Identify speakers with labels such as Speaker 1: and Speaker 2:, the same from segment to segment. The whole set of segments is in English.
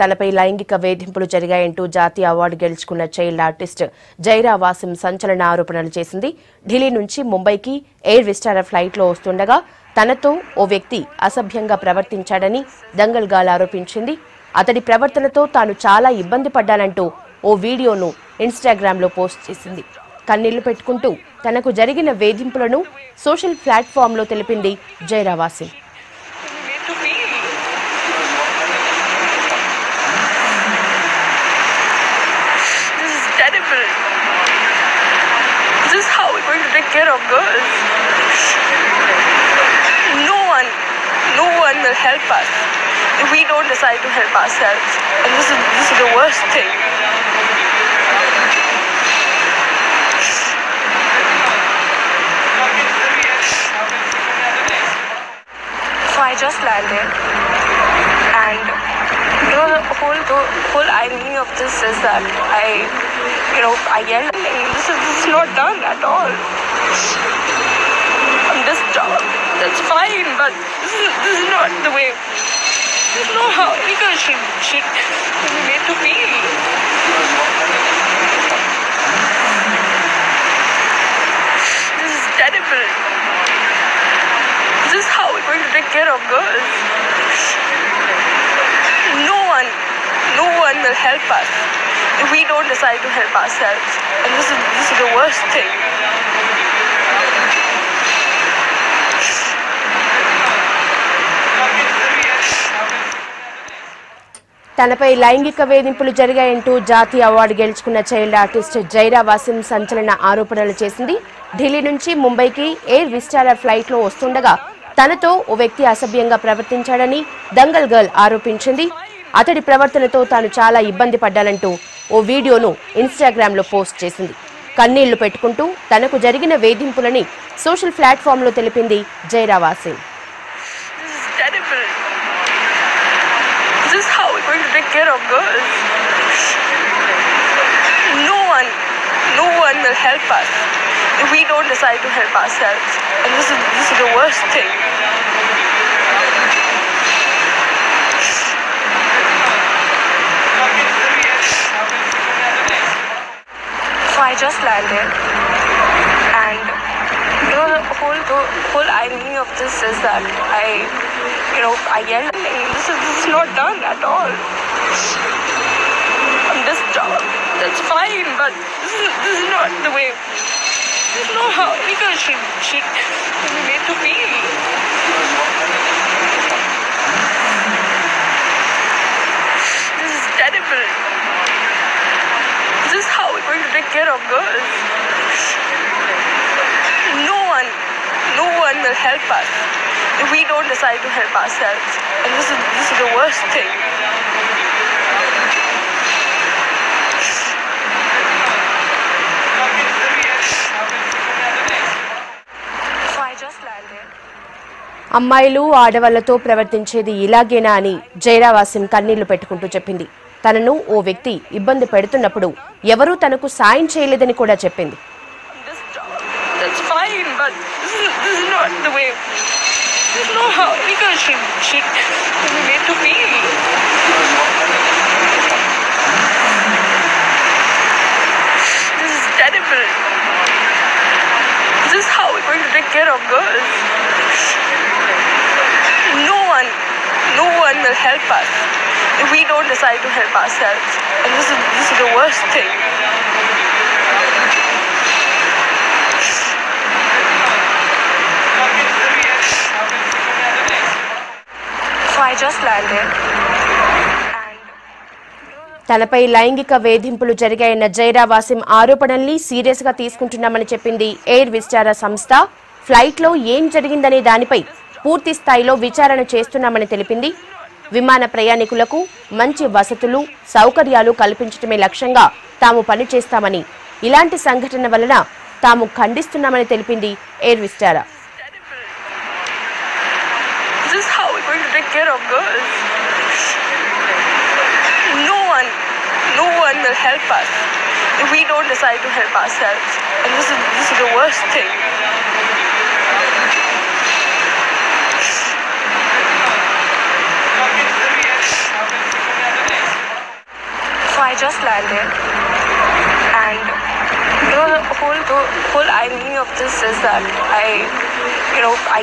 Speaker 1: తనపై లైంగిక వేధింపులు జరిగాయంటూ జాతీయ అవార్డు గెలుచుకున్న చైల్డ్ ఆర్టిస్ట్ జైరా వాసిం సంచలన ఆరోపణలు చేసింది. ఢిల్లీ నుంచి ముంబైకి ఎయిర్ విస్టారా ఫ్లైట్లో వస్తుండగా తనతో ఓ వ్యక్తి అసభ్యంగా ప్రవర్తించాడని దంగల్ గర్ల్ ఆరోపించింది. అతడి ప్రవర్తనతో తాను చాలా ఇబ్బంది పడ్డానంటూ ఓ వీడియోను ఇన్‌స్టాగ్రామ్‌లో పోస్ట్ చేసింది. కన్నీళ్లు పెట్టుకుంటూ తనకు జరిగిన వేధింపులను సోషల్ ప్లాట్‌ఫామ్‌లో తెలిపింది Jaira Wasim.
Speaker 2: This is how we're going to take care of girls. No one will help us if we don't decide to help ourselves. And this is the worst thing. So I just landed, and the whole irony of this is that I yelled. This is not done at all. I'm disturbed. That's fine, but this is not the way. This is not how any girl should be made to feel. This is terrible. This is how we're going to take care of girls. No one will help us if we don't decide to help ourselves. And this is the worst thing.
Speaker 1: తనపై లైంగిక వేధింపులు జరిగాయంటూ జాతీయ award గెలుచుకున్న child artist Jaira Wasim సంచలన ఆరోపణలు చేసింది. ఢిల్లీ నుంచి ముంబైకి ఎయిర్ విస్టారా ఫ్లైట్లో వస్తుండగా తనతో ఓ వ్యక్తి అసభ్యంగా ప్రవర్తించాడని దంగల్ గర్ల్ ఆరోపించింది. అతడి ప్రవర్తనతో తాను చాలా ఇబ్బంది పడ్డానంటూ ఓ వీడియోను ఇన్‌స్టాగ్రామ్‌లో పోస్ట్ చేసింది. కన్నీళ్లు పెట్టుకుంటూ తనకు జరిగిన వేధింపులని సోషల్ ప్లాట్‌ఫామ్‌లో తెలిపింది Jaira Wasim.
Speaker 2: This is how we're going to take care of girls. No one will help us if we don't decide to help ourselves. And this is the worst thing. So I just landed, and the whole irony of this is that I yelled. This is not done at all. I'm disturbed. That's fine, but this is not the way. This is not how any girl should be made to feel. This is terrible. This is how we're going to take care of girls. No one will help us if we don't decide to help ourselves. And this is the worst thing. So I just landed.
Speaker 1: అమ్మాయిలు ఆడవాళ్లతో ప్రవర్తించేది ఇలాగేనా అని జైరా వాసిం కన్నీళ్లు పెట్టుకుంటూ చెప్పింది. తనను ఓ వ్యక్తి ఇబ్బంది పెడుతున్నప్పుడు ఎవరూ తనకు సాయం చేయలేదని కూడా చెప్పింది.
Speaker 2: That's fine, but this is not the way. This is not how any girl should be made to feel. This is terrible. This is how we're going to take care of girls. No one will help us if we don't decide to help ourselves. And this is the worst thing. So I just landed.
Speaker 1: తనపై లైంగిక వేధింపులు జరిగాయన్న Jaira Wasim ఆరోపణల్ని serious గా తీసుకుంటున్నామని చెప్పింది air Vistara సంస్థ. ఫ్లైట్లో ఏం జరిగిందనే దానిపై పూర్తి స్థాయిలో విచారణ చేస్తున్నామని తెలిపింది. విమాన ప్రయాణికులకు మంచి వసతులు, సౌకర్యాలు కల్పించడమే లక్ష్యంగా తాము పనిచేస్తామని, ఇలాంటి సంఘటన వలన తాము ఖండిస్తున్నామని తెలిపింది air Vistara.
Speaker 2: This is how we're going to take care of girls. No one will help us if we don't decide to help ourselves. And this is the worst thing. I just landed, and the whole irony of this is that I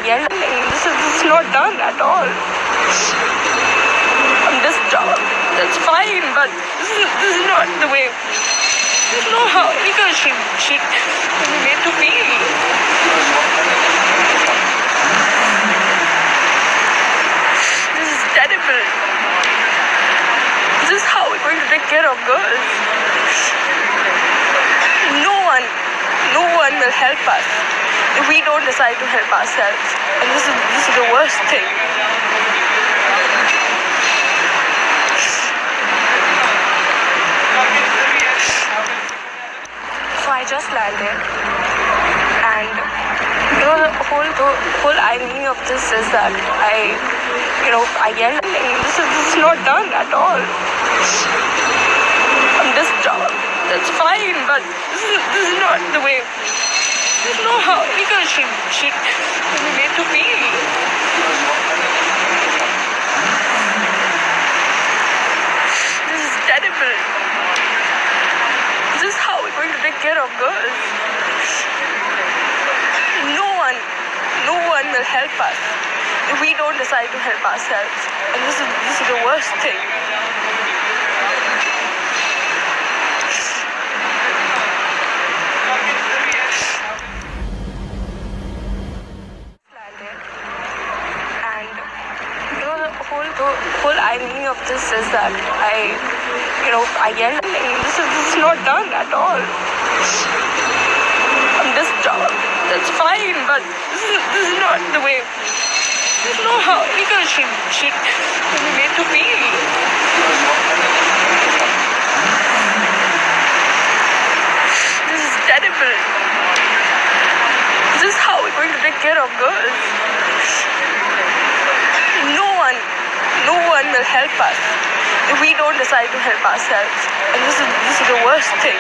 Speaker 2: yelled, this is not done at all. This job, that's fine, but this is not the way. This is not how Ika should be made to feel. This is terrible. This is how we're going to take care of girls. No one will help us if we don't decide to help ourselves. And this is the worst thing. So I just landed, and the whole irony of this is that I yelled, this is not done at all. This job, that's fine, but this is not the way. This is not how Ika should be made to feel. This is terrible. This is how we're going to take care of girls. No one will help us if we don't decide to help ourselves. And this is the worst thing. So I just landed, and the whole irony of this is that I yelled, this is not done at all. This job, that's fine, but this is not the way. This is not how Ika should be made to feel. This is terrible. This is how we're going to take care of girls. No one will help us if we don't decide to help ourselves. And this is the worst thing. And the whole irony of this is that I yelled, this is not done at all. This job, that's fine, but this is not the way. This is not how Ika should be made to feel. This is terrible. This is how we're going to take care of girls. No one will help us if we don't decide to help ourselves. And this is the worst thing.